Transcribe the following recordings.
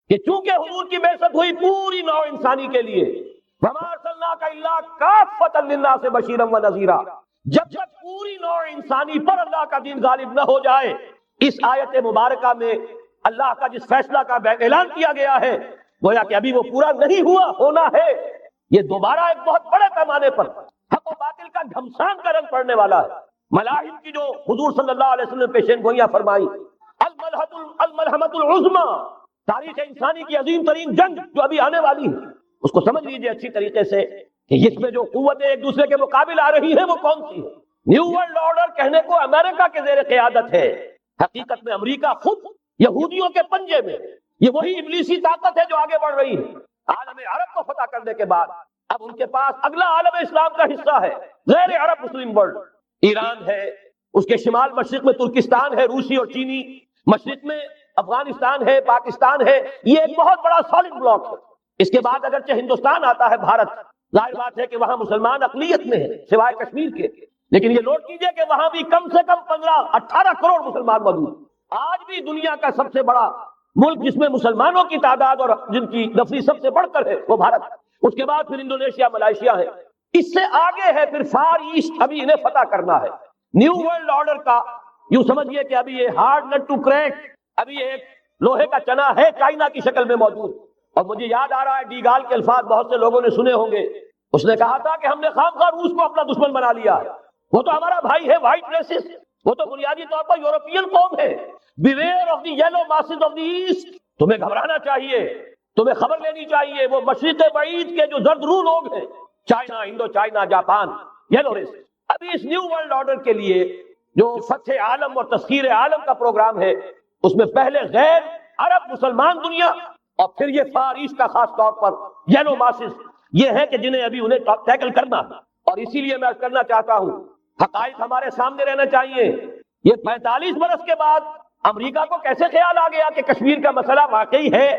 کہ چونکہ حضور کی بعثت ہوئی پوری نوع انسانی کے لیے، وما ارسلناک الا کافۃ للناس بشیرا ونذیرا، جب تک پوری نوع انسانی پر اللہ کا دین غالب نہ ہو جائے، اس آیت مبارکہ میں اللہ کا جس فیصلہ کا اعلان کیا گیا ہے گویا کہ ابھی وہ پورا نہیں ہوا، ہونا ہے۔ یہ دوبارہ ایک بہت بڑے پیمانے پر حق و باطل کا گھمسان کا رنگ پڑنے والا ہے۔ ملاحم کی جو حضور صلی اللہ علیہ وسلم نے پیشین گوئیاں فرمائی، الملحمۃ العظمی، تاریخ انسانی کی عظیم ترین جنگ جو ابھی آنے والی ہے، اس کو سمجھ لیجئے اچھی طریقے سے کہ اس میں جو قوتیں ایک دوسرے کے مقابل آ رہی ہیں وہ کون سی ہے۔ نیو ورلڈ آرڈر کہنے کو امریکہ کے زیر قیادت ہے، حقیقت میں امریکہ خود یہودیوں کے پنجے میں، یہ وہی ابلیسی طاقت ہے جو آگے بڑھ رہی ہے۔ عالم عرب کو فتح کرنے کے بعد اب ان کے پاس اگلا عالم اسلام کا حصہ ہے، غیر عرب مسلم ورلڈ۔ ایران ہے، اس کے شمال مشرق میں ترکستان ہے، روسی اور چینی، مشرق میں افغانستان ہے، پاکستان ہے، یہ ایک بہت بڑا سالڈ بلاک ہے۔ اس کے بعد اگرچہ ہندوستان آتا ہے، بھارت، ظاہر بات ہے کہ وہاں مسلمان اقلیت میں ہے سوائے کشمیر کے، لیکن یہ نوٹ کیجئے کہ وہاں بھی کم سے کم 15-18 کروڑ مسلمان موجود ہیں۔ آج بھی دنیا کا سب سے بڑا ملک جس میں مسلمانوں کی تعداد اور جن کی نفری سب سے بڑھ کر ہے وہ بھارت ہے۔ اس کے بعد پھر انڈونیشیا، ملائیشیا ہے، اس سے آگے ہے پھر فار ایسٹ، ابھی انہیں فتح کرنا ہے۔ نیو ورلڈ آرڈر کا یوں سمجھیے کہ ابھی یہ ہارڈ نٹ ٹو کریک، ابھی ایک لوہے کا چنا ہے چائنا کی شکل میں موجود۔ اور مجھے یاد آ رہا ہے ڈی گال کے الفاظ بہت سے لوگوں نے سنے ہوں گے، اس نے کہا تھا کہ ہم نے خام خواہ روس کو اپنا دشمن بنا لیا ہے، وہ تو ہمارا بھائی ہے، وائٹ ریسس، وہ تو بنیادی طور پر یورپین قوم ہے۔ Beware of the yellow masses of the East, تمہیں گھبرانا چاہیے، تمہیں خبر لینی چاہیے، وہ مشرق بعید کے جو زرد رو لوگ ہیں، China, Indo China, Japan, yellow race. ابھی اس نیو ورلڈ آرڈر کے لیے جو فتح عالم اور تسخیر عالم کا پروگرام ہے، اس میں پہلے غیر عرب مسلمان دنیا اور پھر یہ فار ایسٹ کا خاص طور پر یلو ماسز، یہ ہے کہ جنہیں ابھی انہیں ٹیکل کرنا۔ اور اسی لیے میں کرنا چاہتا ہوں، حقائق ہمارے سامنے رہنا چاہیے۔ یہ 45 برس کے بعد امریکہ کو کیسے خیال آ گیا کہ کشمیر کا مسئلہ واقعی ہے،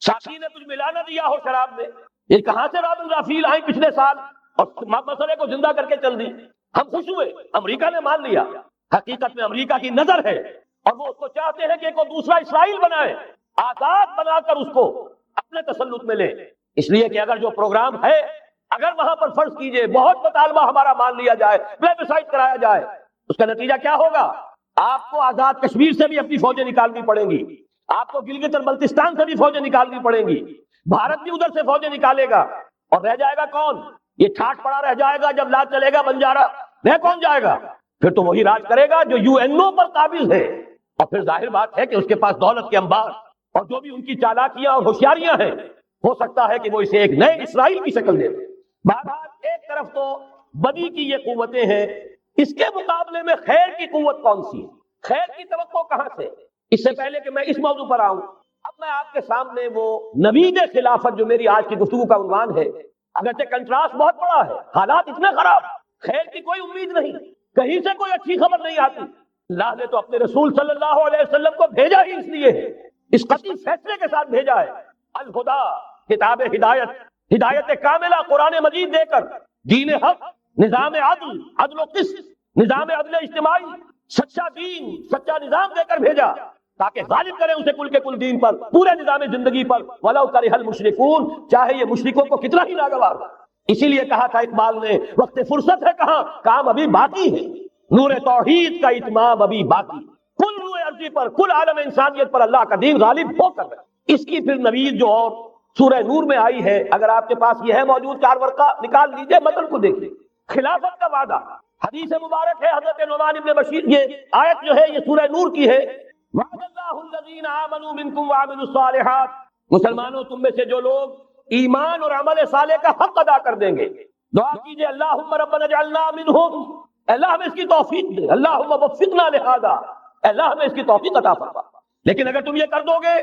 ساقی نے کچھ ملا نہ دیا ہو شراب میں؟ یہ کہاں سے رابن رافیل آئی پچھلے سال اور مسئلے کو زندہ کر کے چل دی؟ ہم خوش ہوئے، امریکہ نے مان لیا۔ حقیقت میں امریکہ کی نظر ہے اور وہ اس کو چاہتے ہیں کہ کوئی دوسرا اسرائیل بنائے، آزاد بنا کر اس کو اپنے تسلط میں لے۔ اس لیے کہ اگر جو پروگرام ہے، اگر وہاں پر فرض کیجئے بہت مطالبہ ہمارا مان لیا جائے، پلیبسائٹ کرایا جائے، اس کا نتیجہ کیا ہوگا؟ آپ کو آزاد کشمیر سے بھی اپنی فوجیں نکالنی پڑیں گی، آپ کو گلگت اور بلتستان سے بھی فوجیں نکالنی پڑیں گی، بھارت بھی ادھر سے فوجیں نکالے گا، اور رہ جائے گا کون؟ یہ ٹھاٹ پڑا رہ جائے گا جب لاج چلے گا بنجارا، رہ کون جائے گا؟ پھر تو وہی راج کرے گا جو یو این او پر قابض ہے، اور پھر ظاہر بات ہے کہ اس کے پاس دولت کے انبار اور جو بھی ان کی چالاکیاں اور ہوشیاریاں ہیں، ہو سکتا ہے کہ وہ اسے ایک نئے اسرائیل کی شکل دے۔ بہرحال ایک طرف تو بدی کی یہ قوتیں ہیں، اس کے مقابلے میں خیر کی قوت کون سی ہے؟ خیر کی توقع کہاں سے؟ اس سے پہلے کہ میں اس موضوع پر آؤں، اب میں آپ کے سامنے وہ نوید خلافت جو میری آج کی گفتگو کا عنوان ہے، اگرچہ کنٹراسٹ بہت بڑا ہے، حالات اتنے خراب، خیر کی کوئی امید نہیں، کہیں سے کوئی اچھی خبر نہیں آتی۔ اللہ نے تو اپنے رسول صلی اللہ علیہ وسلم کو بھیجا ہی اس لیے ہے، اس قطعی فیصلے کے ساتھ بھیجا ہے، الہدا، کتاب ہدایت، ہدایت کاملہ قرآن مجید دے کر، دین حق، نظام عدل، عدل و قسط، نظام عدل اجتماعی، سچا دین، سچا نظام دے کر بھیجا تاکہ غالب کرے اسے کل کے کل دین پر، پورے نظام زندگی پر، وَلَوْ كَرِهَ الْمُشْرِكُونَ، چاہے یہ مشرکوں کو کتنا ہی ناگوار۔ اسی لیے کہا تھا اقبال نے، وقت فرصت ہے کہاں، کام ابھی باقی ہے، نور توحید کا اتمام ابھی باقی، کل روئے ارضی پر، کل عالم انسانیت پر اللہ کا دین غالب ہو کر رہے۔ اس کی پھر نوید جو اور سورہ نور میں آئی ہے، اگر آپ کے پاس یہ ہے موجود 4 ورقہ نکال لیجئے، متن کو دیکھیے۔ خلافت کا وعدہ، حدیث مبارک ہے حضرت نعمان بن بشیر، یہ آیت جو ہے یہ سورہ نور کی ہے، وعد اللہ الذین آمنوا منکم وعملوا الصالحات، مسلمانوں تم میں سے جو لوگ ایمان اور عمل صالح کا حق ادا کر دیں گے، دعا کیجئے اللہم ربنا اجعلنا منہم، اللہ ہمیں اس کی توفیق دے، اللہم وفقنا لہذا، اللہ ہمیں اس کی توفیق عطا فرما۔ لیکن اگر تم یہ کر دو گے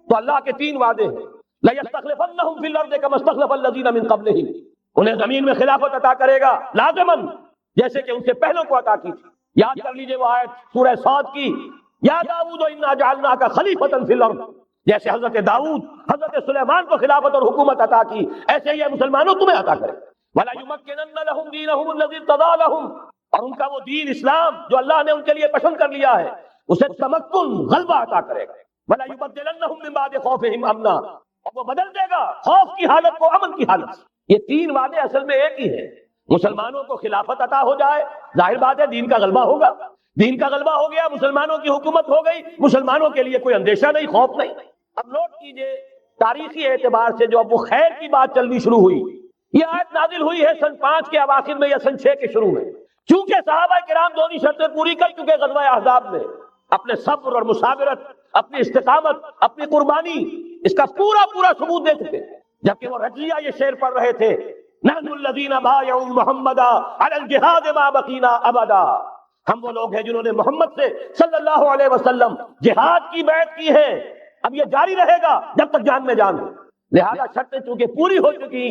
تو اللہ کے 3 وعدے ہیں، لَيَسْتَخْلِفَنَّهُمْ فِي الْأَرْضِ كَمَا اسْتَخْلَفَ الَّذِينَ مِن قَبْلِهِمْ، انہیں زمین میں خلافت عطا کرے گا لازماً، جیسے کہ ان سے پہلوں کو عطا کی تھی۔ یاد کر لیجئے وہ آیت سورہ صاد کی، یا داؤد انا جعلناک خلیفۃ فی الارض، جیسے حضرت داؤد حضرت سلیمان کو خلافت اور حکومت عطا کی، ایسے یہ مسلمانوں تمہیں عطا کرے۔ وَلَا يُمَكِّنَنَّ لَهُمْ دِينَهُمُ الَّذِي ارْتَضَىٰ لَهُمْ، اور ان کا وہ دین اسلام جو اللہ نے ان کے لیے پسند کر لیا ہے، اسے تمکن غلبہ عطا کرے گا۔ وَلَا يُبَدِّلَنَّهُم مِّن بَعْدِ خَوْفِهِمْ أَمْنًا، اور وہ بدل دے گا خوف کی حالت کو امن کی حالت سے۔ یہ تین وعدے اصل میں ایک ہی ہیں۔ مسلمانوں کو خلافت عطا ہو جائے، ظاہر بات ہے دین کا غلبہ ہوگا، دین کا غلبہ ہو گیا، مسلمانوں کی حکومت ہو گئی، مسلمانوں کے لیے کوئی اندیشہ نہیں، خوف نہیں۔ اب نوٹ کیجئے تاریخی اعتبار سے جو اب وہ خیر کی بات چلنی شروع ہوئی، یہ آیت نازل ہوئی ہے سن 5 کے اواخر میں یا سن 6 کے شروع میں۔ چونکہ صحابہ کرام دونوں شرطیں پوری کر چکے غزوہ احزاب میں، اپنے صبر اور مصابرت، اپنی استقامت، اپنی قربانی، اس کا پورا پورا ثبوت دے چکے، جبکہ وہ رضیہ یہ شعر پڑھ رہے تھے، نحن الذین بایعوا محمدا علی الجہاد ما بقینا ابدا، ہم وہ لوگ ہیں جنہوں نے محمد سے صلی اللہ علیہ وسلم جہاد کی بیعت کی ہے، اب یہ جاری رہے گا جب تک جان میں جان ہو۔ لہذا شرطیں چونکہ پوری ہو چکی،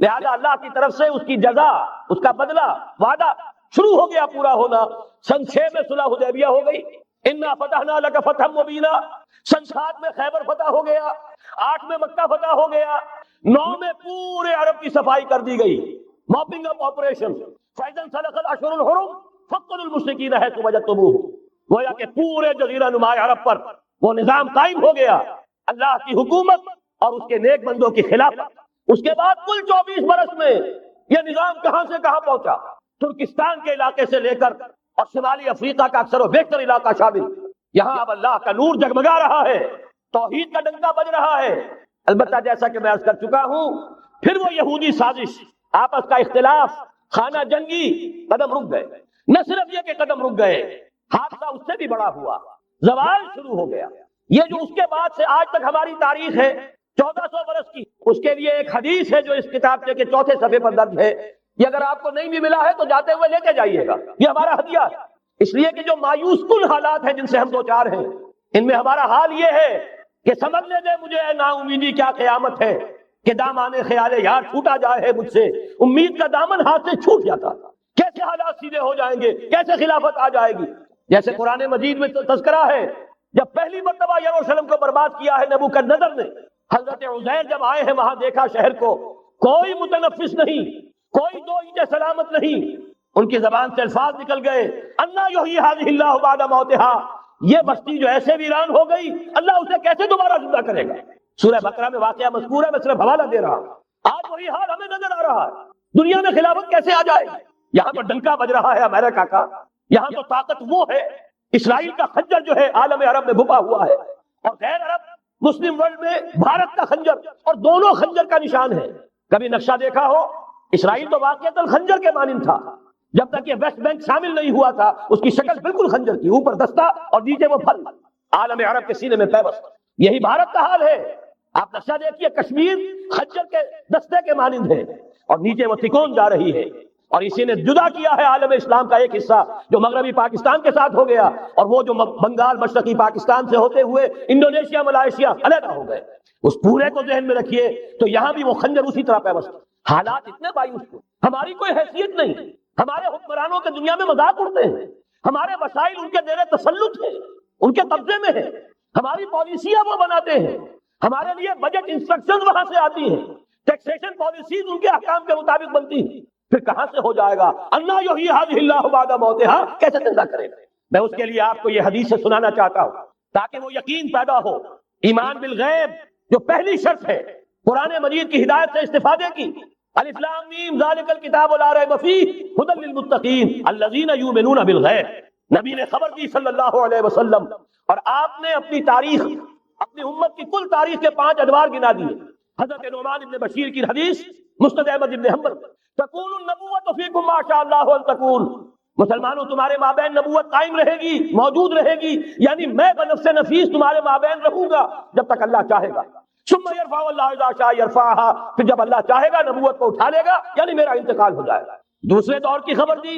لہذا اللہ کی طرف سے اس کی جزا، اس کا بدلہ، وعدہ شروع ہو گیا پورا ہونا۔ سن 6 میں صلح حدیبیہ ہو گئی، انا فتحنا لک فتحا مبینا، سن 7 میں خیبر فتح ہو گیا، 8 میں مکہ فتح ہو گیا، 9 میں پورے عرب کی صفائی کر دی گئی، موپنگ اپ آپریشن، فَإِذَا انسَلَخَ الْأَشْهُرُ الْحُرُمُ فَاقْتُلُوا الْمُشْرِكِينَ حَيْثُ وَجَدتُّمُوهُمْ، گویا کہ پورے جزیرہ نما عرب پر وہ نظام قائم ہو گیا، اللہ کی حکومت اور اس کے نیک بندوں کی خلافت۔ اس کے بعد کل 24 برس میں یہ نظام کہاں سے کہاں پہنچا، ترکستان کے علاقے سے لے کر اور شمالی افریقہ کا اکثر و بیشتر علاقہ شامل، یہاں اب اللہ کا نور جگمگا رہا ہے، توحید کا ڈنکا بج رہا ہے۔ البتہ جیسا کہ میں عرض کر چکا ہوں، پھر وہ یہودی سازش، آپس کا اختلاف، خانہ جنگی قدم رک گئے۔ نہ صرف یہ کہ قدم رک گئے، حادثہ اس سے بھی بڑا ہوا، زوال شروع ہو گیا۔ یہ جو اس کے بعد سے آج تک ہماری تاریخ ہے 1400 برس کی، اس کے لیے ایک حدیث ہے جو اس کتاب کے 4 صفحے پر درج ہے، یہ اگر آپ کو نہیں بھی ملا ہے تو جاتے ہوئے لے کے جائیے گا، یہ ہمارا ہدیہ ہے۔ اس لیے کہ جو مایوس کن حالات ہیں جن سے ہم دوچار ہیں، ان میں ہمارا حال یہ ہے کہ سمجھنے دے مجھے اے نا امیدی کیا قیامت ہے، کہ دامان خیال یار چھوٹا جائے ہے مجھ سے، امید کا دامن ہاتھ سے چھوٹ جاتا، کیسے حالات سیدھے ہو جائیں گے، کیسے خلافت آ جائے گی۔ جیسے قرآن مجید میں تذکرہ ہے، جب پہلی مرتبہ یروشلم کو برباد کیا ہے نبوکدنضر نے، حضرت عزیر جب آئے ہیں وہاں دیکھا شہر کو، کوئی متنفس نہیں، کوئی 2 اینٹیں سلامت نہیں، ان کی زبان سے الفاظ نکل گئے، انا یحیی ھذہ اللہ بعد موتھا، یہ بستی جو ایسے ویران ہو گئی اللہ اسے کیسے دوبارہ زندہ کرے گا۔ سورہ بقرہ میں واقعہ مذکور ہے، میں صرف حوالہ دے رہا ہوں۔ آج وہی حال ہمیں نظر آ رہا ہے، دنیا میں خلافت کیسے آ جائے گی؟ یہاں تو ڈنکا بج رہا ہے امریکہ کا، یہاں تو طاقت وہ ہے، اسرائیل کا خنجر جو ہے عالم عرب میں بھپا ہوا ہے، اور غیر عرب مسلم ورلڈ میں بھارت کا خنجر، اور دونوں خنجر کا نشان ہے۔ کبھی نقشہ دیکھا ہو، اسرائیل تو واقعتاً خنجر کے مانند تھا، جب تک یہ ویسٹ بینک شامل نہیں ہوا تھا اس کی شکل بالکل خنجر کی، اوپر دستہ اور نیچے وہ پھل، عالم عرب کے سینے میں پیوست۔ یہی بھارت کا حال ہے، آپ نقشہ دیکھیے، کشمیر خنجر کے دستے کے مانند ہے اور نیچے وہ تکون جا رہی ہے، اور اسی نے جدا کیا ہے عالم اسلام کا ایک حصہ جو مغربی پاکستان کے ساتھ ہو گیا، اور وہ جو بنگال مشرقی پاکستان سے ہوتے ہوئے انڈونیشیا ملائیشیا علیحدہ ہو گئے۔ اس پورے کو ذہن میں رکھیے تو یہاں بھی وہ خنجر اسی طرح پیوست۔ حالات اتنے مایوس تھے، ہماری کوئی حیثیت نہیں، ہمارے حکمرانوں کے دنیا میں مذاق اڑتے ہیں، ہمارے وسائل ان کے زیر تسلط ہیں، ان کے قبضے میں ہیں، ہماری پالیسیاں وہ بناتے ہیں، ہمارے لیے بجٹ انسٹرکشن وہاں سے آتی ہیں، ٹیکسیشن پالیسیز ان کے احکام کے مطابق بنتی ہیں، پھر کہاں سے ہو جائے گا انا یحیی ھذہ اللہ بعد موتھا، کیسے زندہ کرے گا؟ میں اس کے لیے آپ کو یہ حدیث سے سنانا چاہتا ہوں تاکہ وہ یقین پیدا ہو۔ ایمان بالغیب جو پہلی شرط ہے قرآن مجید کی ہدایت سے استفادے کی، الف لام میم ذالک الکتاب لا ریب فیہ ھدی للمتقین الذین یؤمنون بالغیب۔ نبی نے خبر دی صلی اللہ علیہ وسلم، اور آپ نے اپنی تاریخ، اپنی امت کی کل تاریخ کے 5 ادوار گنا دیے۔ حضرت نعمان ابن بشیر کی حدیث مسند احمد ابن حنبل، تکون النبوۃ فیکم ما شاء اللہ ان تکون، مسلمانوں تمہارے مابین نبوت قائم رہے گی، موجود رہے گی، یعنی میں بنفس نفیس تمہارے مابین رہوں گا جب تک اللہ چاہے گا۔ ثم يرفع الله اذا شاء يرفعها، پھر جب اللہ چاہے گا نبوت کو اٹھا لے گا، یعنی میرا انتقال ہو جائے گا۔ دوسرے دور کی خبر دی،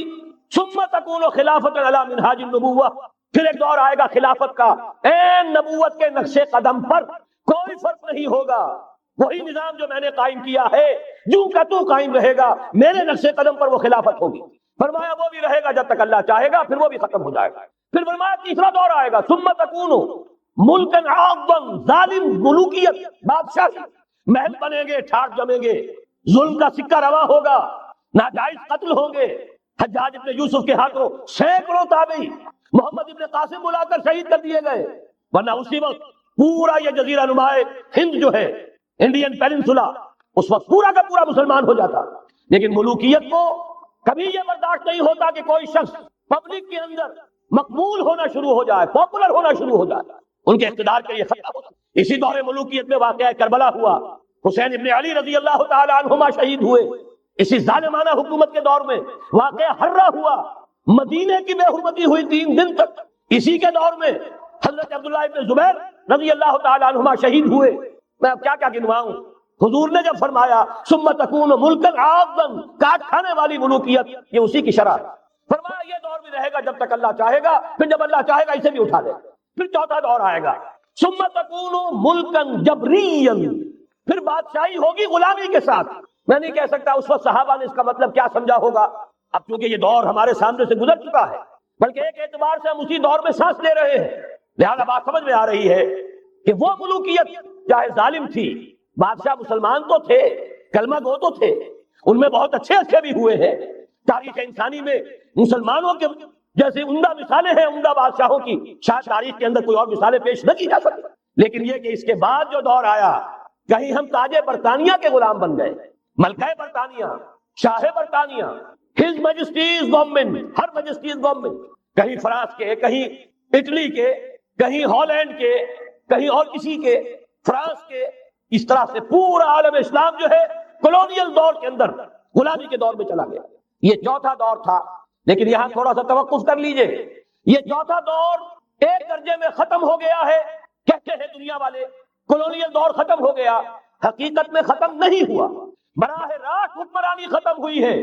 ثم تكون خلافة على منهاج النبوة، پھر ایک دور آئے گا خلافت کا، نبوت کے نقش قدم پر کوئی فرق نہیں ہوگا، وہی نظام جو میں نے قائم کیا ہے جو کا تو قائم رہے گا، میرے نقش قدم پر وہ خلافت ہوگی۔ فرمایا وہ بھی رہے گا جب تک اللہ چاہے گا، پھر وہ بھی ختم ہو جائے گا۔ پھر فرمایا تیسرا دور آئے گا، ثم تكون ملکن عاظم، ظالم ملوکیت، بادشاہی، محل بنیں گے، ٹھاٹ جمیں گے، ظلم کا سکہ روا ہوگا، ناجائز قتل ہوں گے۔ حجاج ابن یوسف کے ہاتھوں سینکڑوں تابعی محمد ابن قاسم بلا کر شہید کر دیے گئے، ورنہ اسی وقت پورا یہ جزیرہ نما ہند جو ہے، انڈین پیننسولا، اس وقت پورا کا پورا مسلمان ہو جاتا. لیکن ملوکیت کو کبھی یہ برداشت نہیں ہوتا کہ کوئی شخص پبلک کے اندر مقبول ہونا شروع ہو جائے، پاپولر ہونا شروع ہو جائے، ان کے اقتدار کے لیے خطرہ ہوتا. اسی دور ملوکیت میں واقعہ کربلا ہوا، حسین ابن علی رضی اللہ تعالی عنہما شہید ہوئے. اسی ظالمانہ حکومت کے دور میں واقعہ ہررا ہوا، مدینے کی بے حرمتی ہوئی 3 دن تک. اسی کے دور میں حضرت عبداللہ ابن زبیر رضی اللہ تعالی عنہما شہید ہوئے. میں اب کیا گنواؤں. حضور نے جب فرمایا ثم تکون ملکا عاضا، کاٹ کھانے والی ملوکیت، یہ اسی کی شرح. فرمایا یہ دور بھی رہے گا جب تک اللہ چاہے گا، پھر جب اللہ چاہے گا اسے بھی اٹھا دے. پھر چوتھا دور آئے گا، ثم تکون ملکا جبریا، پھر بادشاہی ہوگی غلامی کے ساتھ. میں نہیں کہہ سکتا اس وقت صحابہ نے اس کا مطلب کیا سمجھا ہوگا، اب چونکہ یہ دور ہمارے سامنے سے گزر چکا ہے، بلکہ ایک اعتبار سے ہم اسی دور میں سانس لے رہے ہیں. لہذا بات سمجھ میں آ رہی ہے کہ وہ ملوکیت چاہے ظالم تھی، بادشاہ مسلمان تو تھے، کلمہ گو تو تھے، ان میں بہت اچھے اچھے بھی ہوئے ہیں. تاریخ انسانی میں مسلمانوں کے جیسے عمدہ مثالیں ہیں عمدہ بادشاہوں کی، شاید تاریخ کے اندر کوئی اور مثالیں پیش نہ کی جا سکتی. لیکن یہ کہ اس کے بعد جو دور آیا، کہیں ہم تاج برطانیہ کے غلام بن گئے، ملکہ برطانیہ، شاہ برطانیہ، ہز میجسٹیز گورنمنٹ، ہر میجسٹیز گورنمنٹ، کہیں فرانس کے، کہیں اٹلی کے، کہیں ہالینڈ کے، کہیں اور کسی کے، فرانس کے. اس طرح سے پورا عالم اسلام جو ہے کولونیل دور کے اندر غلامی کے دور میں چلا گیا. یہ چوتھا دور تھا. لیکن یہاں تھوڑا سا توقف کر لیجئے، یہ چوتھا دور ایک درجے میں ختم ہو گیا ہے کہتے ہیں دنیا والے، کولونیل دور ختم ہو گیا. حقیقت میں ختم نہیں ہوا، براہ راست حکمرانی ختم ہوئی ہے،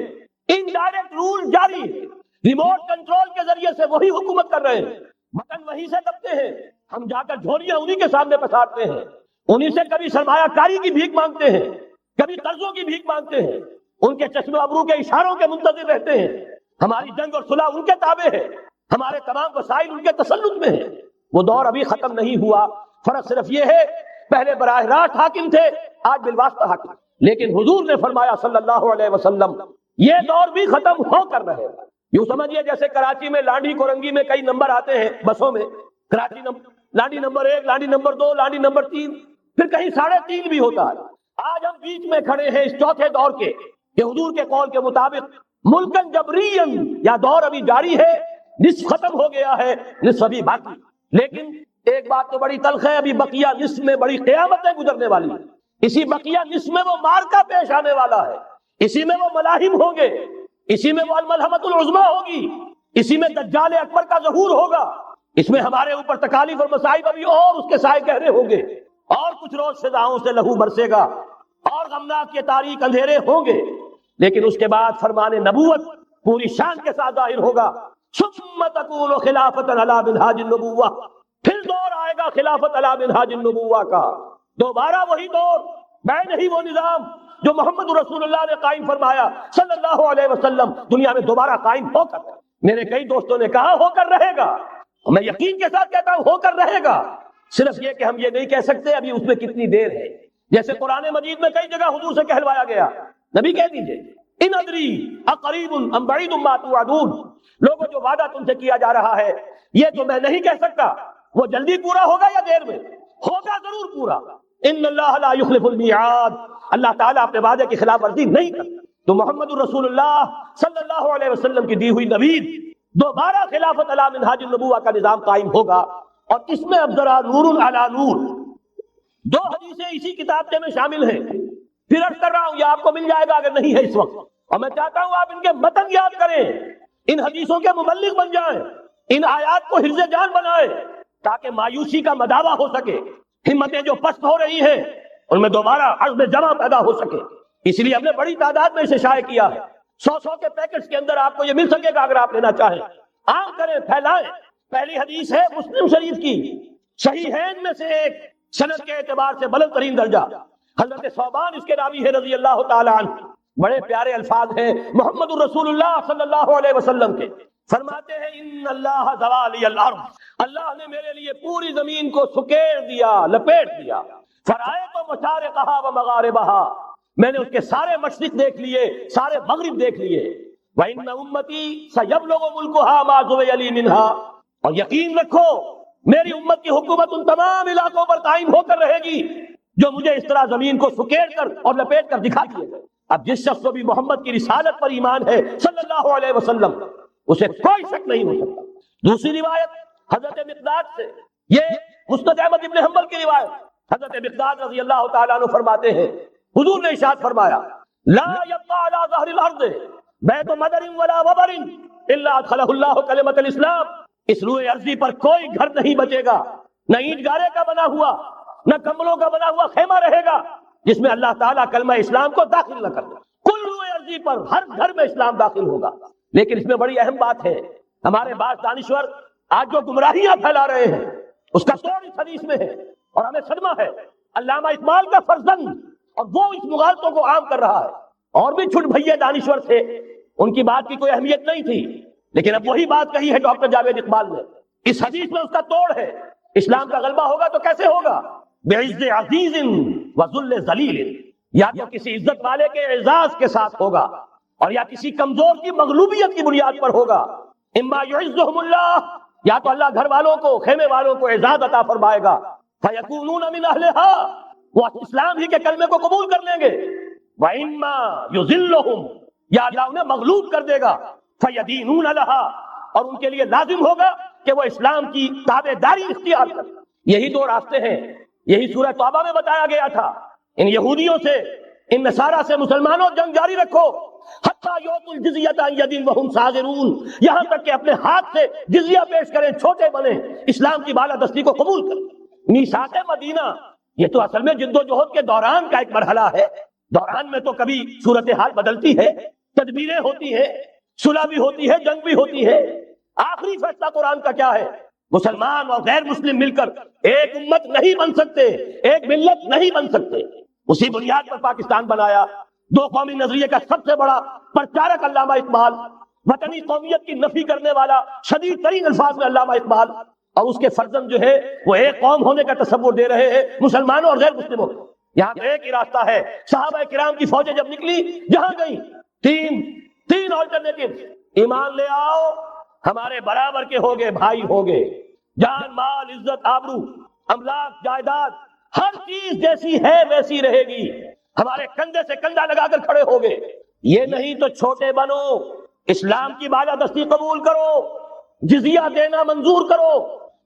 انڈائریکٹ رول جاری ہے. ریموٹ کنٹرول کے ذریعے سے وہی حکومت کر رہے ہیں، بٹن وہی سے دبتے ہیں، ہم جا کر جھولیاں انہی کے سامنے پسارتے ہیں، انہی سے کبھی سرمایہ کاری کی بھیک مانگتے ہیں، کبھی قرضوں کی بھیک مانگتے ہیں، ان کے چشم ابرو کے اشاروں کے منتظر رہتے ہیں. ہماری جنگ اور صلح ان کے تابع ہے، ہمارے تمام وسائل ان کے تسلط میں ہیں. وہ دور ابھی ختم نہیں ہوا. فرق صرف یہ ہے پہلے براہ راست حاکم تھے، آج بالواسطہ حاکم. لیکن حضور نے فرمایا صلی اللہ علیہ وسلم یہ دور بھی ختم ہو کر رہے گا. یوں سمجھیے جیسے کراچی میں لانڈی کورنگی میں کئی نمبر آتے ہیں بسوں میں، Karachi Landhi number 1، Landhi number 2، Landhi number 3، پھر کہیں 3.5 بھی ہوتا ہے. آج ہم بیچ میں کھڑے ہیں اس چوتھے دور کے کہ حضور کے قول کے مطابق ملکن جبرین، یا دور ابھی جاری ہے، نصف ختم ہو گیا ہے، نصف ابھی باقی. لیکن ایک بات تو بڑی تلخ ہے، ابھی بقیہ نصف میں بڑی قیامتیں گزرنے والی ہیں. اسی بقیہ نصف میں وہ مارکا پیش آنے والا ہے، اسی میں وہ ملاحم ہوں گے، اسی میں وہ الملحمۃ العظمیٰ ہوگی، اسی میں دجال اکبر کا ظہور ہوگا. اس میں ہمارے اوپر تکالیف اور مصائب ابھی اور اس کے سائے گہرے ہوں گے، اور کچھ روز فضاؤں سے لہو برسے گا، اور غمناک کے تاریک اندھیرے ہوں گے. لیکن اس کے بعد فرمان نبوت پوری شان کے ساتھ ظاہر ہوگا. ثم تکون خلافت علی منہاج النبوہ، پھر دور آئے گا خلافت علی منہاج النبوہ کا، دوبارہ وہی دور، میں نہیں وہ نظام جو محمد رسول اللہ نے قائم فرمایا صلی اللہ علیہ وسلم، دنیا میں دوبارہ قائم ہو کر. میرے کئی دوستوں نے کہا ہو کر رہے گا، میں یقین کے ساتھ کہتا ہوں ہو کر رہے گا. صرف یہ کہ ہم یہ نہیں کہہ سکتے ابھی اس میں کتنی دیر ہے. جیسے قرآن مجید میں کئی جگہ حضور سے کہلوایا گیا، نبی کہہ دیجئے ان ادری اقریب ام بعید ما توعدون، لوگوں جو وعدہ تم سے کیا جا رہا ہے یہ تو میں نہیں کہہ سکتا وہ جلدی پورا ہوگا یا دیر میں، ہوگا ضرور پورا. ان اللہ لا یخلف المیعاد، اللہ تعالیٰ اپنے وعدے کی خلاف ورزی نہیں کرتا. تو محمد الرسول اللہ صلی اللہ علیہ وسلم کی دی ہوئی نوید، دوبارہ خلافت علی منہاج النبوہ کا نظام قائم ہوگا. اور اس میں اب ذرا نور علی نور، 2 حدیثیں اسی کتاب میں شامل ہیں. پھر عرض کر رہا ہوں یہ آپ کو مل جائے گا اگر نہیں ہے اس وقت، اور میں چاہتا ہوں آپ ان کے متن یاد کریں، ان حدیثوں کے مبلغ بن جائیں، ان آیات کو حفظ جان بنائیں، تاکہ مایوسی کا مداوع ہو سکے، ہمتیں جو پست ہو رہی ہیں ان میں دوبارہ عزم جمع پیدا ہو سکے. اس لیے ہم نے بڑی تعداد میں اسے شائع کیا ہے. 100 کے پیکٹس کے اندر آپ کو یہ مل سکے گا اگر آپ لینا چاہیں. عام کریں، پھیلائیں. پہلی حدیث ہے مسلم شریف کی، صحیحین میں سے ایک، سند کے اعتبار سے بلند ترین درجہ. حضرت ثوبان اس کے راوی ہے رضی اللہ تعالی عنہ. بڑے پیارے الفاظ ہیں محمد الرسول اللہ صلی اللہ علیہ وسلم کے. فرماتے ہیں ان اللہ زوالی الارض، اللہ نے میرے لیے پوری زمین کو سکیڑ دیا، لپیٹ دیا. فرائض و مشارقہا و مغاربہا، میں نے اس کے سارے مشرق دیکھ لیے، سارے مغرب دیکھ لیے. وَإِنَّ أُمَّتِي سَيَبْلُغُ مُلْكُهَا مَا زُوِيَ لِي مِنْهَا، اور یقین رکھو میری امت کی حکومت ان تمام علاقوں پر قائم ہو کر رہے گی جو مجھے اس طرح زمین کو سکیڑ کر اور لپیٹ کر دکھا دیے گئے۔ اب جس شخص کو بھی محمد کی رسالت پر ایمان ہے صلی اللہ علیہ وسلم، اسے کوئی شک نہیں ہو سکتا۔ دوسری روایت حضرت مقداد سے، یہ مسند احمد ابن حنبل کی روایت، حضرت مقداد رضی اللہ تعالیٰ عنہ فرماتے ہیں حضور نے ارشاد فرمایا لا يبقى على ظهر الارض بیت مدر ولا وبر الا ادخلہ اللہ کلمۃ الاسلام، اس روئے ارضی پر کوئی گھر نہیں بچے گا، نہ اینٹ گارے کا بنا ہوا نہ کمبلوں کا بنا ہوا خیمہ رہے گا جس میں اللہ تعالیٰ کلمہ اسلام کو داخل نہ کر دے۔ کل روئے ارضی پر ہر گھر میں اسلام داخل ہوگا۔ لیکن اس میں بڑی اہم بات ہے، ہمارے بعض دانشور آج جو گمراہیاں پھیلا رہے ہیں اس کا توڑ اس حدیث میں ہے، اور ہمیں صدمہ ہے۔ علامہ اقبال کا فرزند اور وہ اس مغالطوں کو عام کر رہا ہے، اور بھی چھٹ بھئیے دانشور تھے، ان کی بات کی کوئی اہمیت نہیں تھی، لیکن اب وہی بات کہی ہے ڈاکٹر جاوید اقبال نے۔ اس حدیث میں اس کا توڑ ہے، اسلام کا غلبہ ہوگا تو کیسے ہوگا؟ بعز عزیز وذل ذلیل، یا تو کسی عزت والے کے اعزاز کے ساتھ ہوگا اور یا کسی کمزور کی مغلوبیت کی بنیاد پر ہوگا۔ اما یعزہم اللہ، یا تو اللہ گھر والوں کو، خیمے والوں کو اعزاز عطا فرمائے گا، فیکونون من اہلہا، وہ اسلام ہی کے کلمے کو قبول کر لیں گے، وَإِمَّا يُذِلُّهُمْ، یا اللہ انہیں مغلوب کر دے گا، فَيَدِينُونَ لَهَا، اور ان کے لیے لازم ہوگا کہ وہ اسلام کی تابع داری اختیار کریں۔ یہی دو راستے ہیں، یہی سورہ توبہ میں بتایا گیا تھا۔ ان یہودیوں سے، ان نصارہ سے مسلمانوں جنگ جاری رکھو، حتیٰ یؤتوا الجزیۃ عن ید وہم صاغرون، یہاں تک کہ اپنے ہاتھ سے جزیہ پیش کریں، چھوٹے بنیں، اسلام کی بالادستی کو قبول کریں۔ میثاق مدینہ یہ تو اصل میں جد و جہد کے دوران کا ایک مرحلہ ہے، دوران میں تو کبھی صورتحال بدلتی ہے، تدبیریں ہوتی ہیں، صلح بھی ہوتی ہے، جنگ بھی ہوتی ہے۔ آخری فیصلہ قرآن کا کیا ہے؟ مسلمان اور غیر مسلم مل کر ایک امت نہیں بن سکتے، ایک ملت نہیں بن سکتے۔ اسی بنیاد پر پاکستان بنایا۔ دو قومی نظریے کا سب سے بڑا پرچارک علامہ اقبال، وطنی قومیت کی نفی کرنے والا شدید ترین الفاظ میں علامہ اقبال، اور اس کے فرزند جو ہے وہ ایک قوم ہونے کا تصور دے رہے ہیں مسلمانوں اور غیر مسلموں کو۔ یہاں پہ ایک ہی راستہ ہے، صحابہ کرام کی فوجیں جب نکلی جہاں گئی، تین آلٹرنیٹو، ایمان لے آؤ، ہمارے برابر کے ہوگے، بھائی ہوگے، جان مال عزت آبرو املاک جائیداد ہر چیز جیسی ہے ویسی رہے گی، ہمارے کندھے سے کندھا لگا کر کھڑے ہوگے۔ یہ نہیں تو چھوٹے بنو، اسلام کی بالادستی قبول کرو، جزیہ دینا منظور کرو،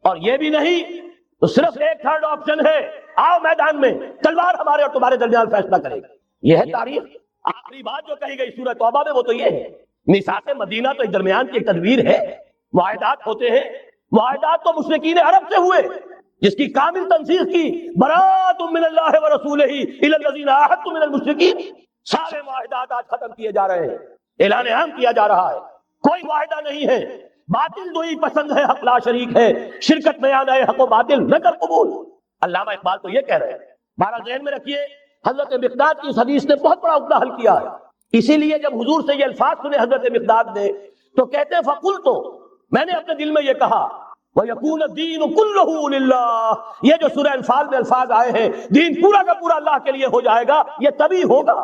اور یہ بھی نہیں تو صرف ایک تھرڈ آپشن ہے، آؤ میدان میں، تلوار ہمارے اور تمہارے درمیان فیصلہ کرے گی۔ یہ ہے تاریخ۔ آخری بات جو کہی گئی سورہ توبہ میں وہ تو یہ ہے، میثاق مدینہ تو ایک درمیان کی ایک تدبیر ہے، معاہدات ہوتے ہیں، معاہدات تو مشرکین عرب سے ہوئے، جس کی کامل تنسیخ کی برات من اللہ ورسولہ الی الذین عاہدتم من المشرکین۔ سارے معاہدات آج ختم کیے جا رہے ہیں، اعلان عام کیا جا رہا ہے، کوئی معاہدہ نہیں ہے، باطل دوئی پسند ہے، حق لا شریک ہے، شرکت میں آنا ہے، حق و باطل نہ کر قبول۔ علامہ اقبال تو یہ کہہ رہے ہیں۔ بارہ ذہن میں رکھیے، حضرت مقداد کی اس حدیث نے بہت بڑا عقدہ حل کیا ہے۔ اسی لیے جب حضور سے یہ الفاظ سنے حضرت مقداد نے تو کہتے ہیں فقلت، میں نے اپنے دل میں یہ کہا، وَيَكُونَ الدِّينُ كُلُّهُ لِلَّهِ، یہ جو سورہ انفال میں الفاظ آئے ہیں، دین پورا کا پورا اللہ کے لیے ہو جائے گا، یہ تبھی ہوگا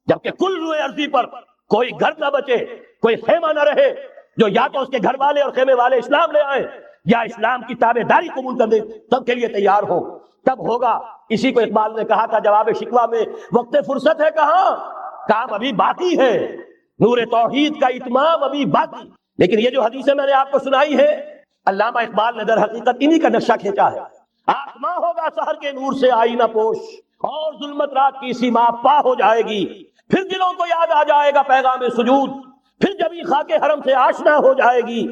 جبکہ کل روئے ارضی پر کوئی گھر نہ بچے، کوئی خیمہ نہ رہے جو یا تو اس کے گھر والے اور خیمے والے اسلام لے آئیں یا اسلام کی تابع داری قبول کر دیں، سب کے لیے تیار ہو، تب ہوگا۔ اسی کو اقبال نے کہا تھا جواب شکوہ میں، وقت فرصت ہے کہاں، کام ابھی باقی ہے، نور توحید کا اتمام ابھی باقی۔ لیکن یہ جو حدیثیں میں نے آپ کو سنائی ہے، علامہ اقبال نے در حقیقت انہی کا نقشہ کھینچا ہے۔ آسماں ہوگا سحر کے نور سے آئینہ پوش، اور ظلمت رات کی سیما پا ہو جائے گی، پھر دلوں کو یاد آ جائے گا پیغام سجود، پھر جبھی خاک حرم سے آشنا ہو جائے گی۔